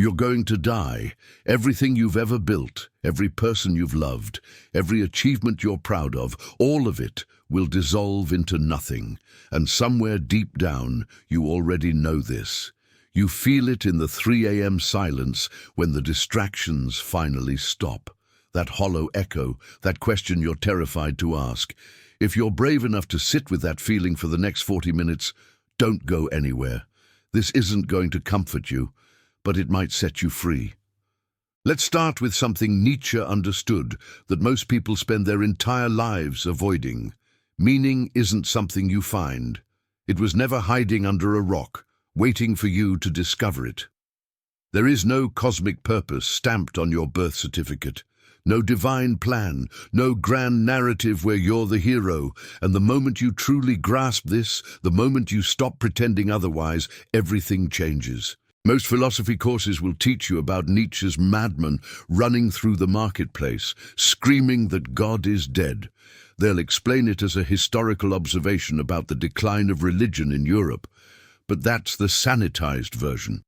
You're going to die. Everything you've ever built, every person you've loved, every achievement you're proud of, all of it will dissolve into nothing. And somewhere deep down, you already know this. You feel it in the 3 a.m. silence when the distractions finally stop. That hollow echo, that question you're terrified to ask. If you're brave enough to sit with that feeling for the next 40 minutes, don't go anywhere. This isn't going to comfort you, but it might set you free. Let's start with something Nietzsche understood that most people spend their entire lives avoiding. Meaning isn't something you find. It was never hiding under a rock, waiting for you to discover it. There is no cosmic purpose stamped on your birth certificate, no divine plan, no grand narrative where you're the hero, and the moment you truly grasp this, the moment you stop pretending otherwise, everything changes. Most philosophy courses will teach you about Nietzsche's madman running through the marketplace, screaming that God is dead. They'll explain it as a historical observation about the decline of religion in Europe. But that's the sanitized version,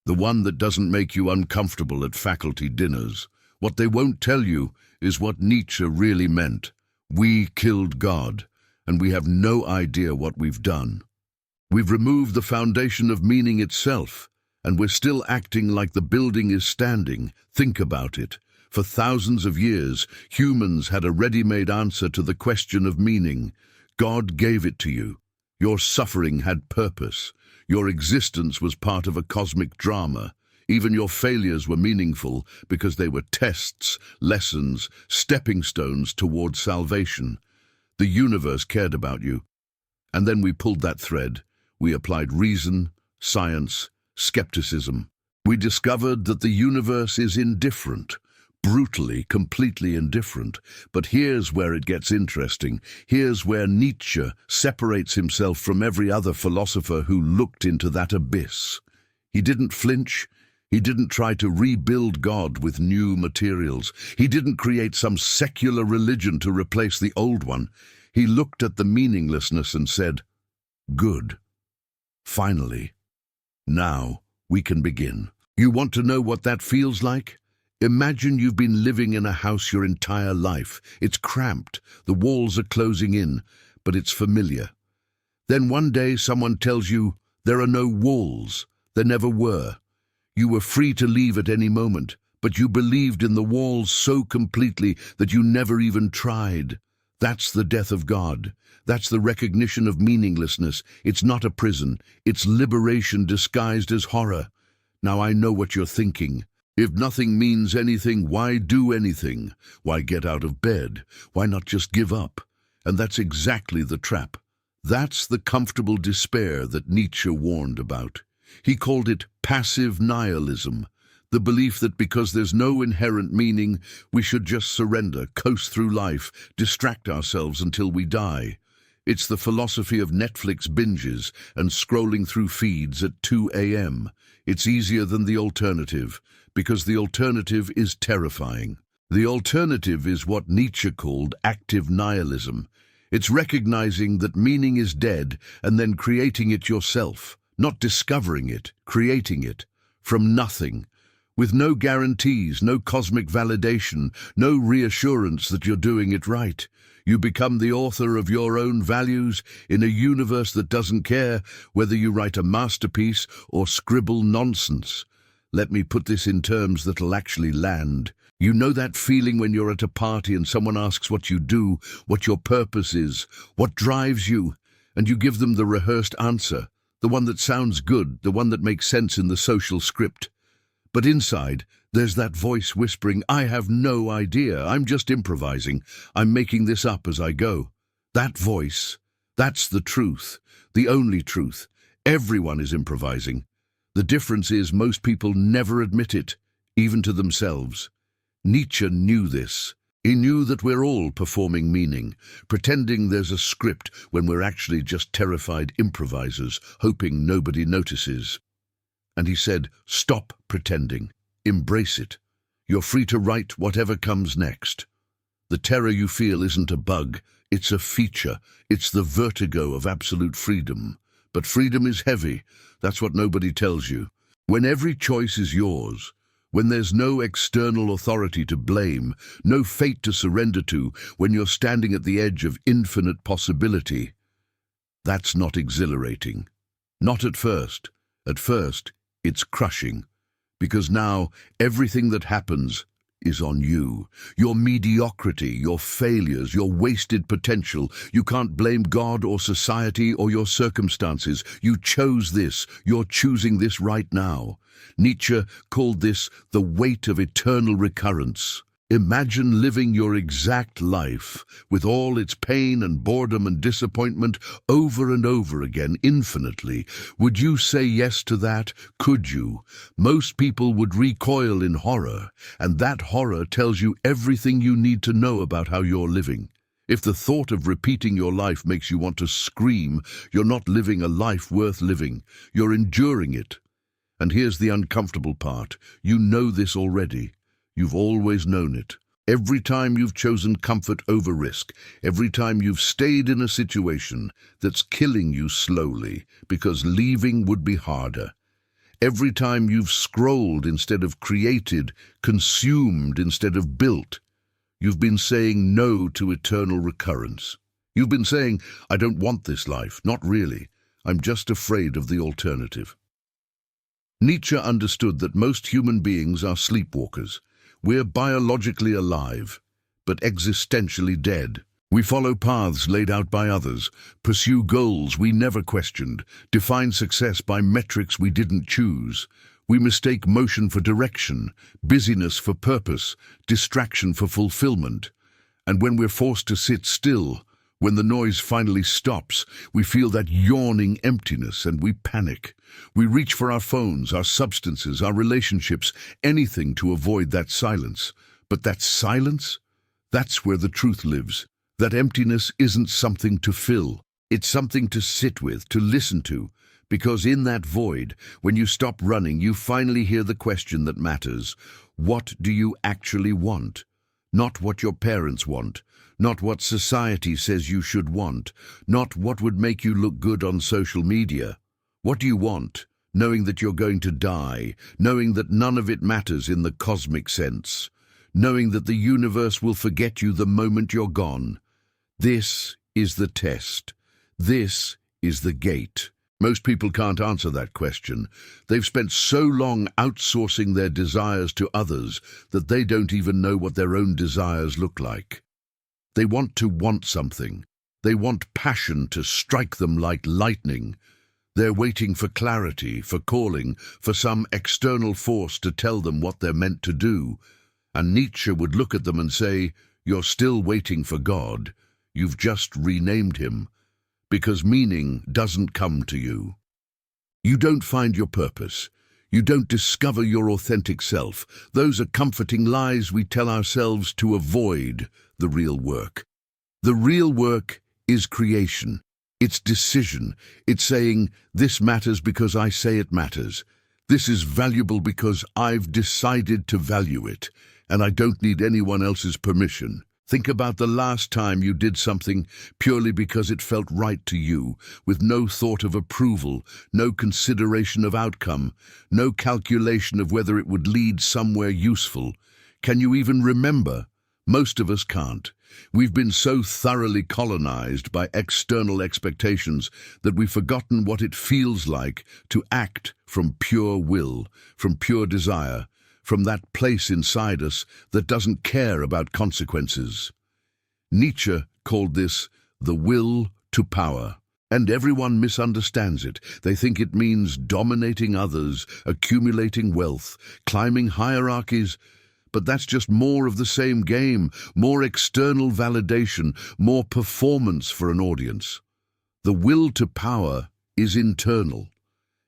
the one that doesn't make you uncomfortable at faculty dinners. What they won't tell you is what Nietzsche really meant. We killed God, and we have no idea what we've done. We've removed the foundation of meaning itself, and we're still acting like the building is standing. Think about it. For thousands of years, humans had a ready-made answer to the question of meaning. God gave it to you. Your suffering had purpose. Your existence was part of a cosmic drama. Even your failures were meaningful because they were tests, lessons, stepping stones towards salvation. The universe cared about you. And then we pulled that thread. We applied reason, science, skepticism. We discovered that the universe is indifferent, brutally, completely indifferent. But here's where it gets interesting. Here's where Nietzsche separates himself from every other philosopher who looked into that abyss. He didn't flinch. He didn't try to rebuild God with new materials. He didn't create some secular religion to replace the old one. He looked at the meaninglessness and said, "Good. Finally. Now we can begin." You want to know what that feels like? Imagine you've been living in a house your entire life. It's cramped, the walls are closing in, but it's familiar. Then one day someone tells you there are no walls. There never were. You were free to leave at any moment, but you believed in the walls so completely that you never even tried. That's the death of God. That's the recognition of meaninglessness. It's not a prison. It's liberation disguised as horror. Now I know what you're thinking. If nothing means anything, why do anything? Why get out of bed? Why not just give up? And that's exactly the trap. That's the comfortable despair that Nietzsche warned about. He called it passive nihilism, the belief that because there's no inherent meaning, we should just surrender, coast through life, distract ourselves until we die. It's the philosophy of Netflix binges and scrolling through feeds at 2 a.m. It's easier than the alternative, because the alternative is terrifying. The alternative is what Nietzsche called active nihilism. It's recognizing that meaning is dead and then creating it yourself, not discovering it, creating it, from nothing, with no guarantees, no cosmic validation, no reassurance that you're doing it right. You become the author of your own values in a universe that doesn't care whether you write a masterpiece or scribble nonsense. Let me put this in terms that'll actually land. You know that feeling when you're at a party and someone asks what you do, what your purpose is, what drives you, and you give them the rehearsed answer, the one that sounds good, the one that makes sense in the social script. But inside, there's that voice whispering, "I have no idea, I'm just improvising, I'm making this up as I go." That voice, that's the truth, the only truth. Everyone is improvising. The difference is most people never admit it, even to themselves. Nietzsche knew this. He knew that we're all performing meaning, pretending there's a script when we're actually just terrified improvisers, hoping nobody notices. And he said, stop pretending. Embrace it. You're free to write whatever comes next. The terror you feel isn't a bug, it's a feature. It's the vertigo of absolute freedom. But freedom is heavy. That's what nobody tells you. When every choice is yours, when there's no external authority to blame, no fate to surrender to, when you're standing at the edge of infinite possibility, that's not exhilarating. Not at first. At first, it's crushing. Because now, everything that happens is on you. Your mediocrity, your failures, your wasted potential. You can't blame God or society or your circumstances. You chose this. You're choosing this right now. Nietzsche called this the weight of eternal recurrence. Imagine living your exact life, with all its pain and boredom and disappointment, over and over again, infinitely. Would you say yes to that? Could you? Most people would recoil in horror, and that horror tells you everything you need to know about how you're living. If the thought of repeating your life makes you want to scream, you're not living a life worth living. You're enduring it. And here's the uncomfortable part. You know this already. You've always known it. Every time you've chosen comfort over risk, every time you've stayed in a situation that's killing you slowly because leaving would be harder, every time you've scrolled instead of created, consumed instead of built, you've been saying no to eternal recurrence. You've been saying, I don't want this life, not really. I'm just afraid of the alternative. Nietzsche understood that most human beings are sleepwalkers. We're biologically alive, but existentially dead. We follow paths laid out by others, pursue goals we never questioned, define success by metrics we didn't choose. We mistake motion for direction, busyness for purpose, distraction for fulfillment. And when we're forced to sit still, when the noise finally stops, we feel that yawning emptiness and we panic. We reach for our phones, our substances, our relationships, anything to avoid that silence. But that silence? That's where the truth lives. That emptiness isn't something to fill. It's something to sit with, to listen to. Because in that void, when you stop running, you finally hear the question that matters. What do you actually want? Not what your parents want. Not what society says you should want. Not what would make you look good on social media. What do you want, knowing that you're going to die, knowing that none of it matters in the cosmic sense, knowing that the universe will forget you the moment you're gone? This is the test. This is the gate. Most people can't answer that question. They've spent so long outsourcing their desires to others that they don't even know what their own desires look like. They want something. They want passion to strike them like lightning. They're waiting for clarity, for calling, for some external force to tell them what they're meant to do. And Nietzsche would look at them and say, you're still waiting for God. You've just renamed him. Because meaning doesn't come to you. You don't find your purpose. You don't discover your authentic self. Those are comforting lies we tell ourselves to avoid the real work. The real work is creation. It's decision. It's saying, this matters because I say it matters. This is valuable because I've decided to value it, and I don't need anyone else's permission. Think about the last time you did something purely because it felt right to you, with no thought of approval, no consideration of outcome, no calculation of whether it would lead somewhere useful. Can you even remember? Most of us can't. We've been so thoroughly colonized by external expectations that we've forgotten what it feels like to act from pure will, from pure desire, from that place inside us that doesn't care about consequences. Nietzsche called this the will to power. And everyone misunderstands it. They think it means dominating others, accumulating wealth, climbing hierarchies. But that's just more of the same game, more external validation, more performance for an audience. The will to power is internal.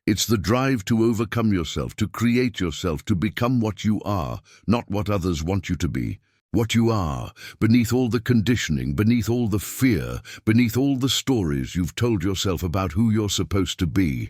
It's the drive to overcome yourself, to create yourself, to become what you are, not what others want you to be. What you are, beneath all the conditioning, beneath all the fear, beneath all the stories you've told yourself about who you're supposed to be.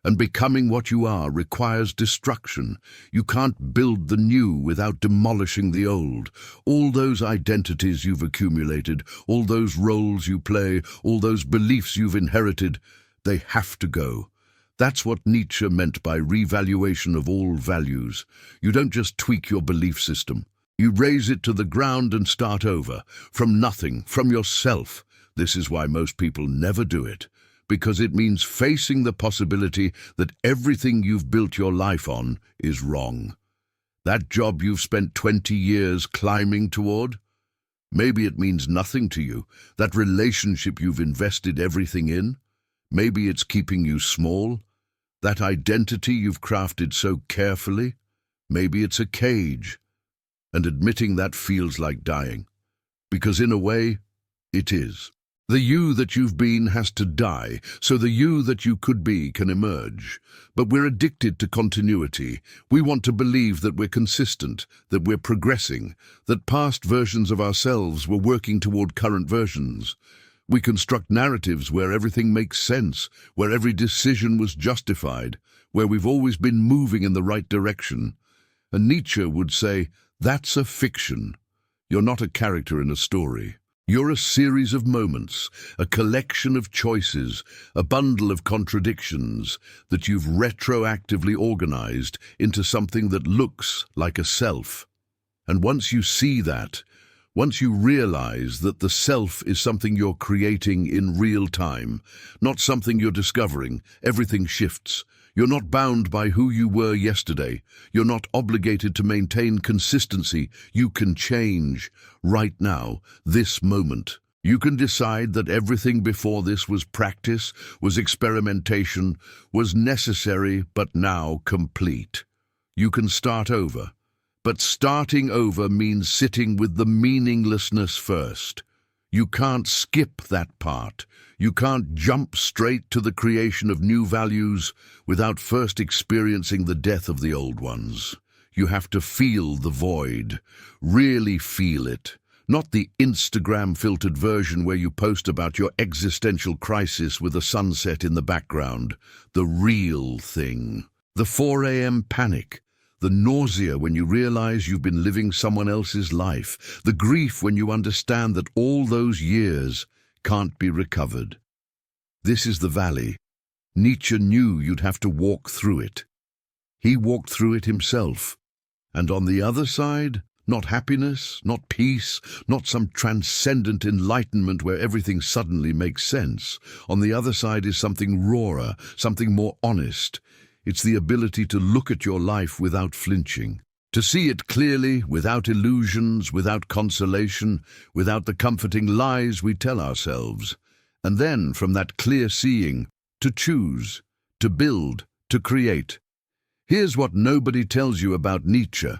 And becoming what you are requires destruction. You can't build the new without demolishing the old. All those identities you've accumulated, all those roles you play, all those beliefs you've inherited, they have to go. That's what Nietzsche meant by revaluation of all values. You don't just tweak your belief system. You raise it to the ground and start over, from nothing, from yourself. This is why most people never do it, because it means facing the possibility that everything you've built your life on is wrong. That job you've spent 20 years climbing toward? Maybe it means nothing to you. That relationship you've invested everything in? Maybe it's keeping you small. That identity you've crafted so carefully? Maybe it's a cage. And admitting that feels like dying. Because in a way, it is. The you that you've been has to die, so the you that you could be can emerge. But we're addicted to continuity. We want to believe that we're consistent, that we're progressing, that past versions of ourselves were working toward current versions. We construct narratives where everything makes sense, where every decision was justified, where we've always been moving in the right direction. And Nietzsche would say, that's a fiction. You're not a character in a story. You're a series of moments, a collection of choices, a bundle of contradictions that you've retroactively organized into something that looks like a self. And once you see that, once you realize that the self is something you're creating in real time, not something you're discovering, everything shifts. You're not bound by who you were yesterday. You're not obligated to maintain consistency. You can change right now, this moment. You can decide that everything before this was practice, was experimentation, was necessary, but now complete. You can start over. But starting over means sitting with the meaninglessness first. You can't skip that part. You can't jump straight to the creation of new values without first experiencing the death of the old ones. You have to feel the void, really feel it. Not the Instagram-filtered version where you post about your existential crisis with a sunset in the background. The real thing. The 4 a.m. panic. The nausea when you realize you've been living someone else's life. The grief when you understand that all those years can't be recovered. This is the valley. Nietzsche knew you'd have to walk through it. He walked through it himself. And on the other side, not happiness, not peace, not some transcendent enlightenment where everything suddenly makes sense. On the other side is something rawer, something more honest. It's the ability to look at your life without flinching, to see it clearly, without illusions, without consolation, without the comforting lies we tell ourselves. And then, from that clear seeing, to choose, to build, to create. Here's what nobody tells you about Nietzsche.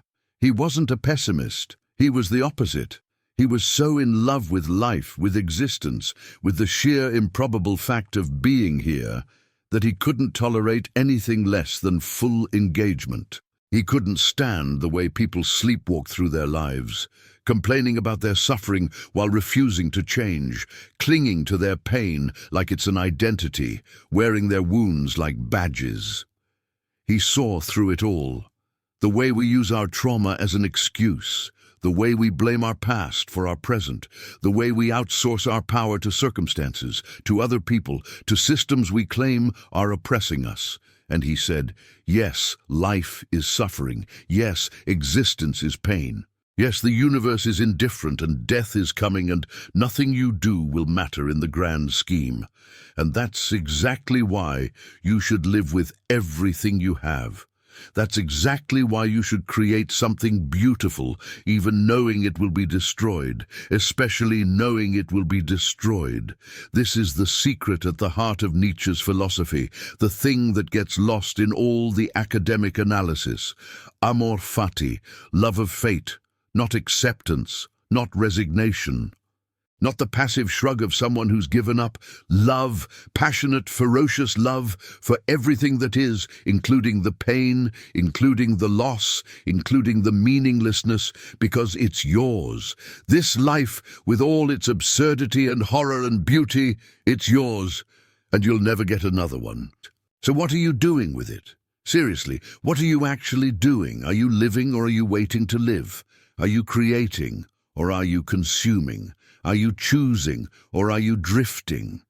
He wasn't a pessimist. He was the opposite. He was so in love with life, with existence, with the sheer improbable fact of being here, that he couldn't tolerate anything less than full engagement. He couldn't stand the way people sleepwalk through their lives, complaining about their suffering while refusing to change, clinging to their pain like it's an identity, wearing their wounds like badges. He saw through it all. The way we use our trauma as an excuse, the way we blame our past for our present, the way we outsource our power to circumstances, to other people, to systems we claim are oppressing us. And he said, yes, life is suffering. Yes, existence is pain. Yes, the universe is indifferent and death is coming and nothing you do will matter in the grand scheme. And that's exactly why you should live with everything you have. That's exactly why you should create something beautiful, even knowing it will be destroyed, especially knowing it will be destroyed. This is the secret at the heart of Nietzsche's philosophy, the thing that gets lost in all the academic analysis. Amor fati, love of fate, not acceptance, not resignation. Not the passive shrug of someone who's given up. Love, passionate, ferocious love for everything that is, including the pain, including the loss, including the meaninglessness, because it's yours. This life, with all its absurdity and horror and beauty, it's yours, and you'll never get another one. So what are you doing with it? Seriously, what are you actually doing? Are you living or are you waiting to live? Are you creating or are you consuming? Are you choosing or are you drifting?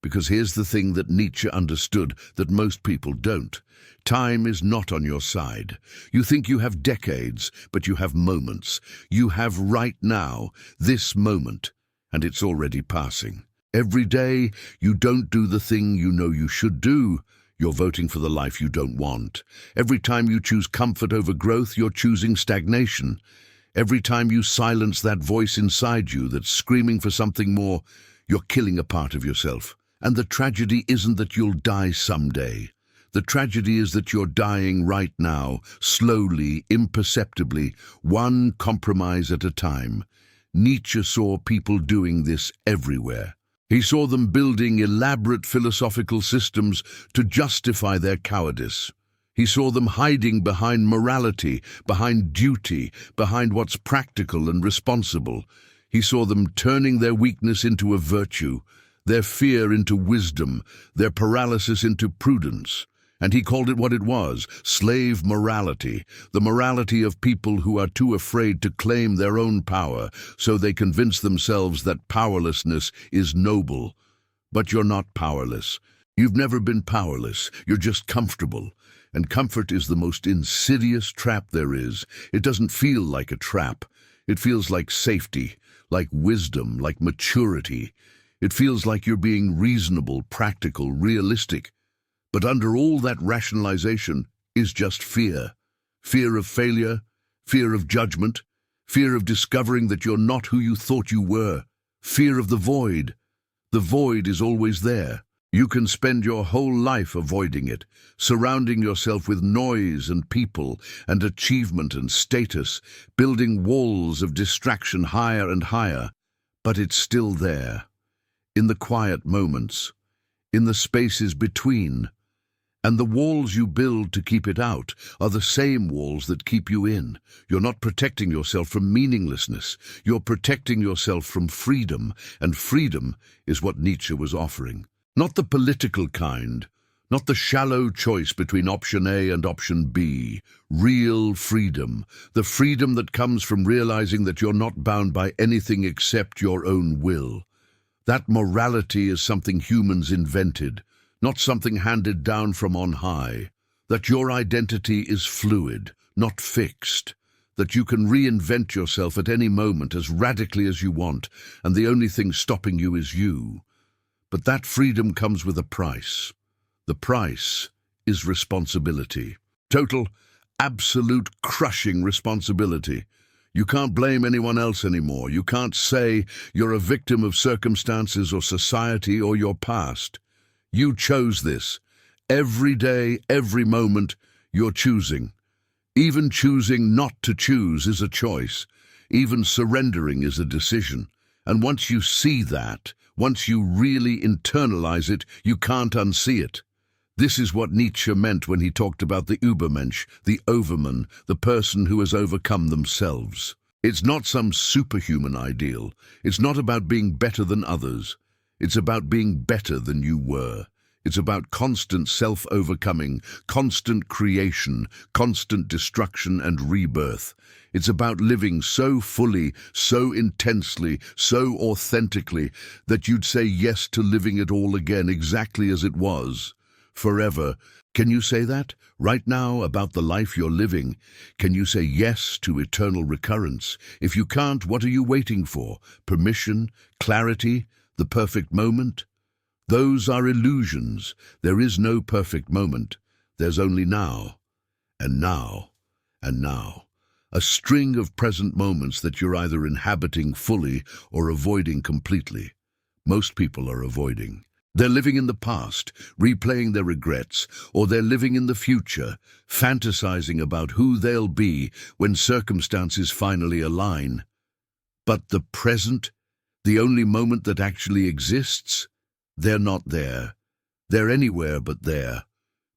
Because here's the thing that Nietzsche understood that most people don't. Time is not on your side. You think you have decades, but you have moments. You have right now, this moment, and it's already passing. Every day, you don't do the thing you know you should do. You're voting for the life you don't want. Every time you choose comfort over growth, you're choosing stagnation. Every time you silence that voice inside you that's screaming for something more, you're killing a part of yourself. And the tragedy isn't that you'll die someday. The tragedy is that you're dying right now, slowly, imperceptibly, one compromise at a time. Nietzsche saw people doing this everywhere. He saw them building elaborate philosophical systems to justify their cowardice. He saw them hiding behind morality, behind duty, behind what's practical and responsible. He saw them turning their weakness into a virtue, their fear into wisdom, their paralysis into prudence. And he called it what it was, slave morality, the morality of people who are too afraid to claim their own power, so they convince themselves that powerlessness is noble. But you're not powerless. You've never been powerless. You're just comfortable. And comfort is the most insidious trap there is. It doesn't feel like a trap. It feels like safety, like wisdom, like maturity. It feels like you're being reasonable, practical, realistic. But under all that rationalization is just fear. Fear of failure, fear of judgment, fear of discovering that you're not who you thought you were, fear of the void. The void is always there. You can spend your whole life avoiding it, surrounding yourself with noise and people and achievement and status, building walls of distraction higher and higher, but it's still there, in the quiet moments, in the spaces between. And the walls you build to keep it out are the same walls that keep you in. You're not protecting yourself from meaninglessness. You're protecting yourself from freedom, and freedom is what Nietzsche was offering. Not the political kind, not the shallow choice between option A and option B. Real freedom, the freedom that comes from realizing that you're not bound by anything except your own will. That morality is something humans invented, not something handed down from on high. That your identity is fluid, not fixed. That you can reinvent yourself at any moment as radically as you want, and the only thing stopping you is you. But that freedom comes with a price. The price is responsibility. Total, absolute, crushing responsibility. You can't blame anyone else anymore. You can't say you're a victim of circumstances or society or your past. You chose this. Every day, every moment, you're choosing. Even choosing not to choose is a choice. Even surrendering is a decision. And once you see that, once you really internalize it, you can't unsee it. This is what Nietzsche meant when he talked about the Übermensch, the overman, the person who has overcome themselves. It's not some superhuman ideal. It's not about being better than others. It's about being better than you were. It's about constant self-overcoming, constant creation, constant destruction and rebirth. It's about living so fully, so intensely, so authentically, that you'd say yes to living it all again exactly as it was, forever. Can you say that, right now, about the life you're living? Can you say yes to eternal recurrence? If you can't, what are you waiting for? Permission? Clarity? The perfect moment? Those are illusions. There is no perfect moment. There's only now, and now, and now. A string of present moments that you're either inhabiting fully or avoiding completely. Most people are avoiding. They're living in the past, replaying their regrets, or they're living in the future, fantasizing about who they'll be when circumstances finally align. But the present, the only moment that actually exists, they're not there. They're anywhere but there.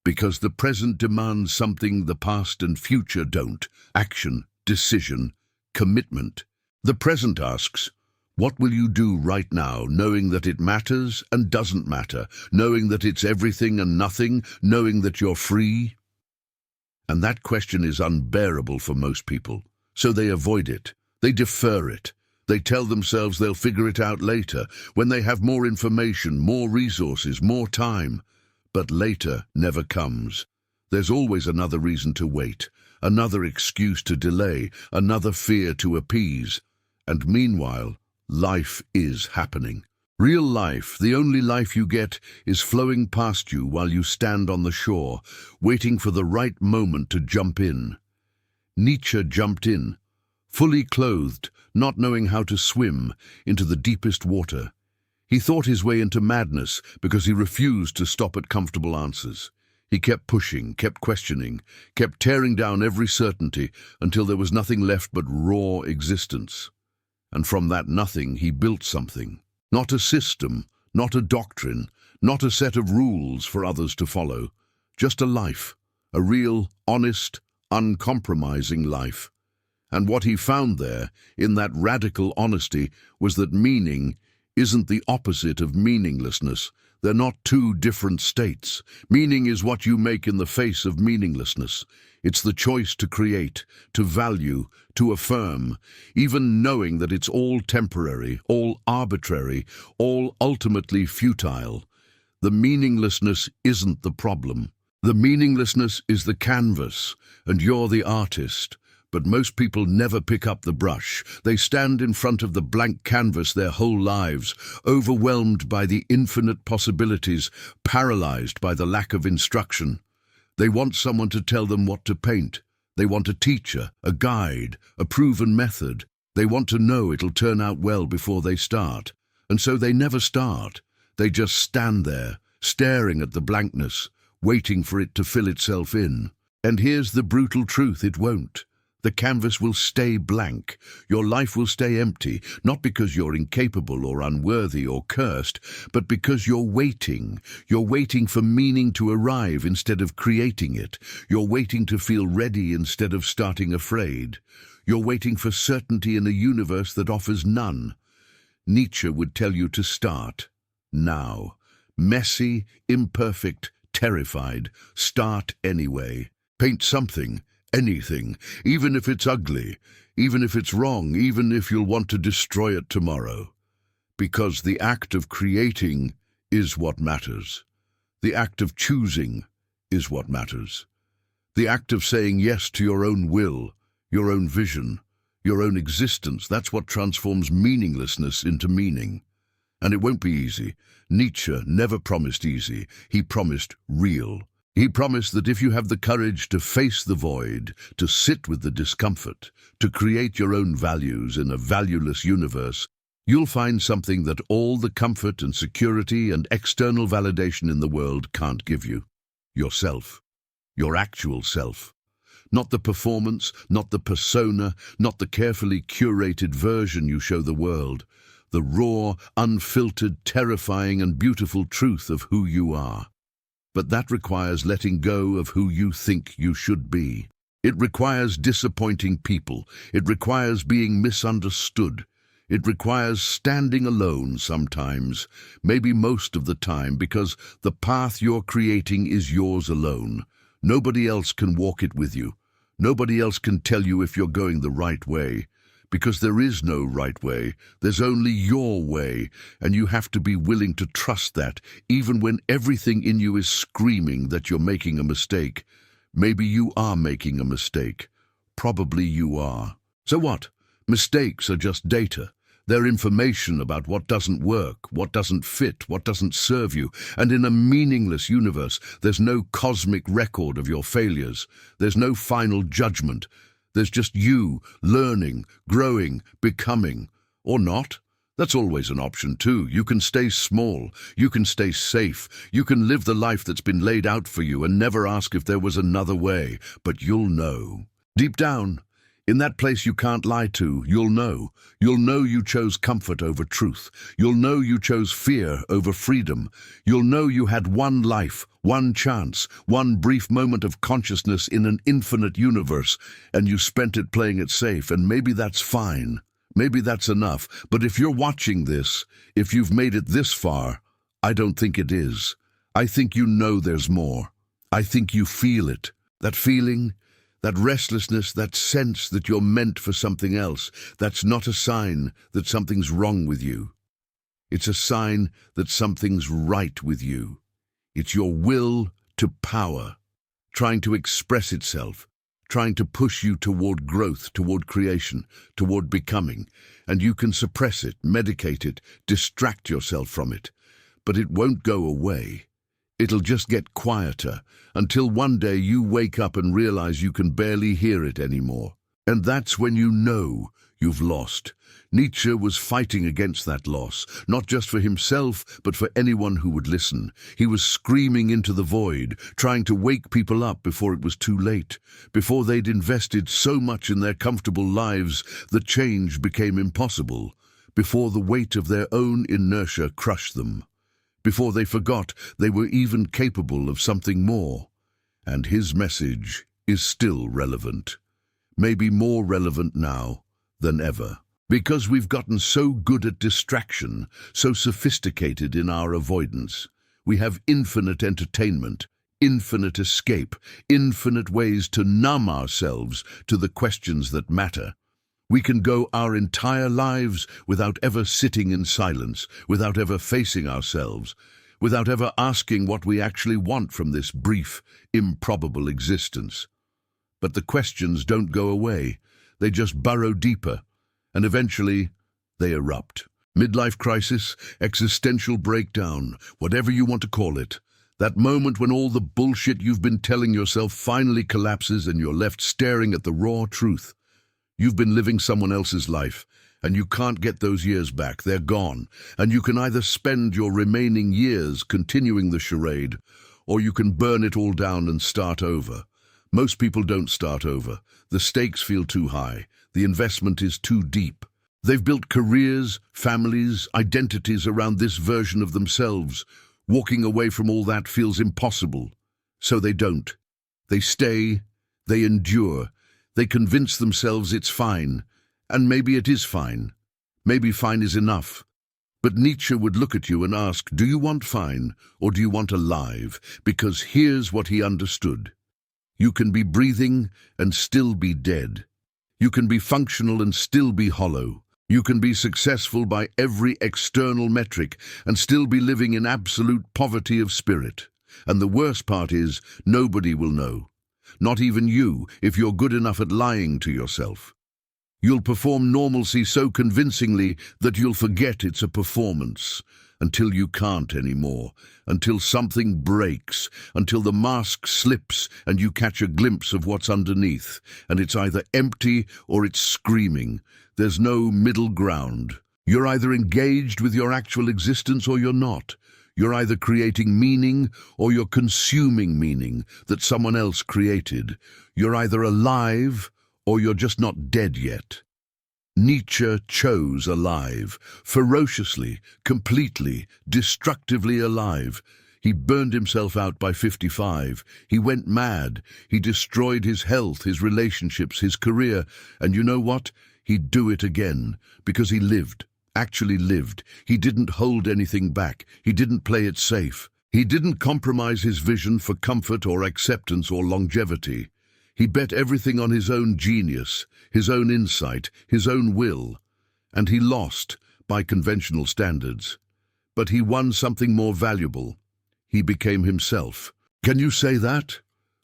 Because the present demands something the past and future don't: action, decision, commitment. The present asks, what will you do right now, knowing that it matters and doesn't matter, knowing that it's everything and nothing, knowing that you're free? And that question is unbearable for most people, so they avoid it. They defer it. They tell themselves they'll figure it out later, when they have more information, more resources, more time. But later never comes. There's always another reason to wait, another excuse to delay, another fear to appease. And meanwhile, life is happening. Real life, the only life you get, is flowing past you while you stand on the shore, waiting for the right moment to jump in. Nietzsche jumped in, fully clothed, not knowing how to swim, into the deepest water. He thought his way into madness because he refused to stop at comfortable answers. He kept pushing, kept questioning, kept tearing down every certainty until there was nothing left but raw existence. And from that nothing he built something. Not a system, not a doctrine, not a set of rules for others to follow. Just a life, a real, honest, uncompromising life. And what he found there, in that radical honesty, was that meaning isn't the opposite of meaninglessness. They're not two different states. Meaning is what you make in the face of meaninglessness. It's the choice to create, to value, to affirm, even knowing that it's all temporary, all arbitrary, all ultimately futile. The meaninglessness isn't the problem. The meaninglessness is the canvas, and you're the artist. But most people never pick up the brush. They stand in front of the blank canvas their whole lives, overwhelmed by the infinite possibilities, paralyzed by the lack of instruction. They want someone to tell them what to paint. They want a teacher, a guide, a proven method. They want to know it'll turn out well before they start. And so they never start. They just stand there, staring at the blankness, waiting for it to fill itself in. And here's the brutal truth: it won't. The canvas will stay blank. Your life will stay empty, not because you're incapable or unworthy or cursed, but because you're waiting. You're waiting for meaning to arrive instead of creating it. You're waiting to feel ready instead of starting afraid. You're waiting for certainty in a universe that offers none. Nietzsche would tell you to start now. Messy, imperfect, terrified. Start anyway. Paint something. Anything, even if it's ugly, even if it's wrong, even if you'll want to destroy it tomorrow. Because the act of creating is what matters. The act of choosing is what matters. The act of saying yes to your own will, your own vision, your own existence, that's what transforms meaninglessness into meaning. And it won't be easy. Nietzsche never promised easy. He promised real. He promised that if you have the courage to face the void, to sit with the discomfort, to create your own values in a valueless universe, you'll find something that all the comfort and security and external validation in the world can't give you. Yourself. Your actual self. Not the performance, not the persona, not the carefully curated version you show the world. The raw, unfiltered, terrifying and beautiful truth of who you are. But that requires letting go of who you think you should be. It requires disappointing people. It requires being misunderstood. It requires standing alone sometimes, maybe most of the time, because the path you're creating is yours alone. Nobody else can walk it with you. Nobody else can tell you if you're going the right way. Because there is no right way, there's only your way, and you have to be willing to trust that, even when everything in you is screaming that you're making a mistake. Maybe you are making a mistake. Probably you are. So what? Mistakes are just data. They're information about what doesn't work, what doesn't fit, what doesn't serve you. And in a meaningless universe, there's no cosmic record of your failures. There's no final judgment. There's just you, learning, growing, becoming. Or not. That's always an option too. You can stay small. You can stay safe. You can live the life that's been laid out for you and never ask if there was another way. But you'll know. Deep down, in that place you can't lie to, you'll know. You'll know you chose comfort over truth. You'll know you chose fear over freedom. You'll know you had one life, one chance, one brief moment of consciousness in an infinite universe, and you spent it playing it safe, and maybe that's fine. Maybe that's enough. But if you're watching this, if you've made it this far, I don't think it is. I think you know there's more. I think you feel it. That feeling, That restlessness, that sense that you're meant for something else, that's not a sign that something's wrong with you. It's a sign that something's right with you. It's your will to power, trying to express itself, trying to push you toward growth, toward creation, toward becoming. And you can suppress it, medicate it, distract yourself from it. But it won't go away. It'll just get quieter until one day you wake up and realize you can barely hear it anymore. And that's when you know you've lost. Nietzsche was fighting against that loss, not just for himself, but for anyone who would listen. He was screaming into the void, trying to wake people up before it was too late. Before they'd invested so much in their comfortable lives that change became impossible. Before the weight of their own inertia crushed them. Before they forgot they were even capable of something more. And his message is still relevant. Maybe more relevant now than ever. Because we've gotten so good at distraction, so sophisticated in our avoidance. We have infinite entertainment, infinite escape, infinite ways to numb ourselves to the questions that matter. We can go our entire lives without ever sitting in silence, without ever facing ourselves, without ever asking what we actually want from this brief, improbable existence. But the questions don't go away. They just burrow deeper, and eventually they erupt. Midlife crisis, existential breakdown, whatever you want to call it. That moment when all the bullshit you've been telling yourself finally collapses and you're left staring at the raw truth. You've been living someone else's life, and you can't get those years back. They're gone, and you can either spend your remaining years continuing the charade, or you can burn it all down and start over. Most people don't start over. The stakes feel too high. The investment is too deep. They've built careers, families, identities around this version of themselves. Walking away from all that feels impossible. So they don't. They stay, they endure. They convince themselves it's fine, and maybe it is fine. Maybe fine is enough. But Nietzsche would look at you and ask, do you want fine, or do you want alive? Because here's what he understood. You can be breathing and still be dead. You can be functional and still be hollow. You can be successful by every external metric and still be living in absolute poverty of spirit. And the worst part is, nobody will know. Not even you, if you're good enough at lying to yourself. You'll perform normalcy so convincingly that you'll forget it's a performance, until you can't anymore, until something breaks, until the mask slips and you catch a glimpse of what's underneath, and it's either empty or it's screaming. There's no middle ground. You're either engaged with your actual existence or you're not. You're either creating meaning or you're consuming meaning that someone else created. You're either alive or you're just not dead yet. Nietzsche chose alive, ferociously, completely, destructively alive. He burned himself out by 55. He went mad. He destroyed his health, his relationships, his career. And you know what? He'd do it again, because he lived. Actually lived. He didn't hold anything back. He didn't play it safe. He didn't compromise his vision for comfort or acceptance or longevity. He bet everything on his own genius, his own insight, his own will. And he lost, by conventional standards. But he won something more valuable. He became himself. Can you say that?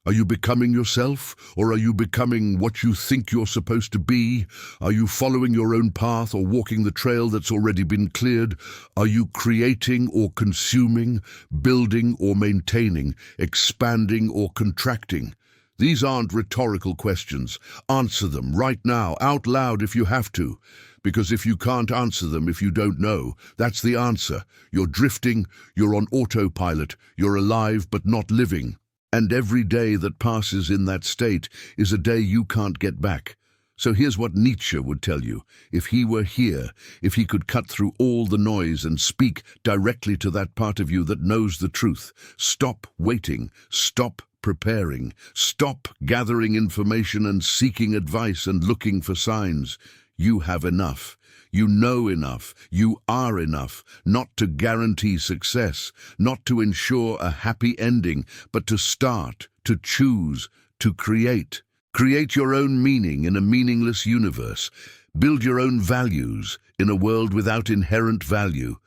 Are you becoming yourself, or are you becoming what you think you're supposed to be? Are you following your own path or walking the trail that's already been cleared? Are you creating or consuming, building or maintaining, expanding or contracting? These aren't rhetorical questions. Answer them right now, out loud if you have to. Because if you can't answer them if you don't know, that's the answer. You're drifting, you're on autopilot, you're alive but not living. And every day that passes in that state is a day you can't get back. So here's what Nietzsche would tell you. If he were here, if he could cut through all the noise and speak directly to that part of you that knows the truth, stop waiting, stop preparing, stop gathering information and seeking advice and looking for signs. You have enough. You know enough. You are enough, not to guarantee success, not to ensure a happy ending, but to start, to choose, to create. Create your own meaning in a meaningless universe. Build your own values in a world without inherent value.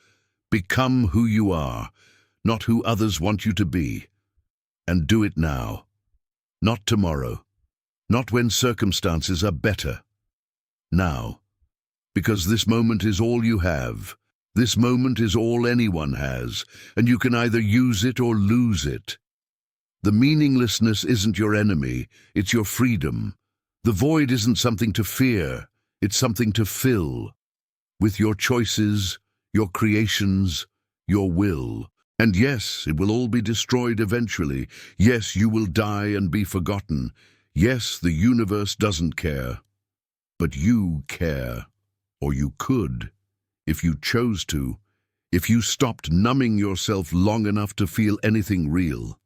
Become who you are, not who others want you to be. And do it now. Not tomorrow. Not when circumstances are better. Now. Because this moment is all you have. This moment is all anyone has, and you can either use it or lose it. The meaninglessness isn't your enemy, it's your freedom. The void isn't something to fear, it's something to fill. With your choices, your creations, your will. And yes, it will all be destroyed eventually. Yes, you will die and be forgotten. Yes, the universe doesn't care. But you care. Or you could, if you chose to, if you stopped numbing yourself long enough to feel anything real.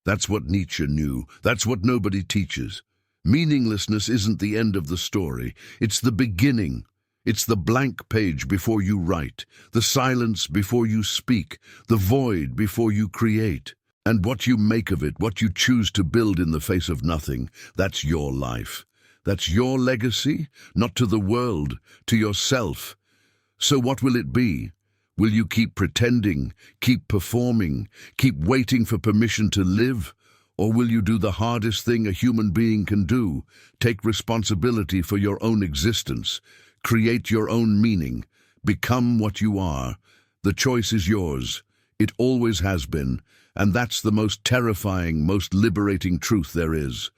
That's what Nietzsche knew. That's what nobody teaches. Meaninglessness isn't the end of the story. It's the beginning. It's the blank page before you write, the silence before you speak, the void before you create. And what you make of it, what you choose to build in the face of nothing, that's your life. That's your legacy, not to the world, to yourself. So what will it be? Will you keep pretending, keep performing, keep waiting for permission to live? Or will you do the hardest thing a human being can do? Take responsibility for your own existence. Create your own meaning. Become what you are. The choice is yours. It always has been. And that's the most terrifying, most liberating truth there is.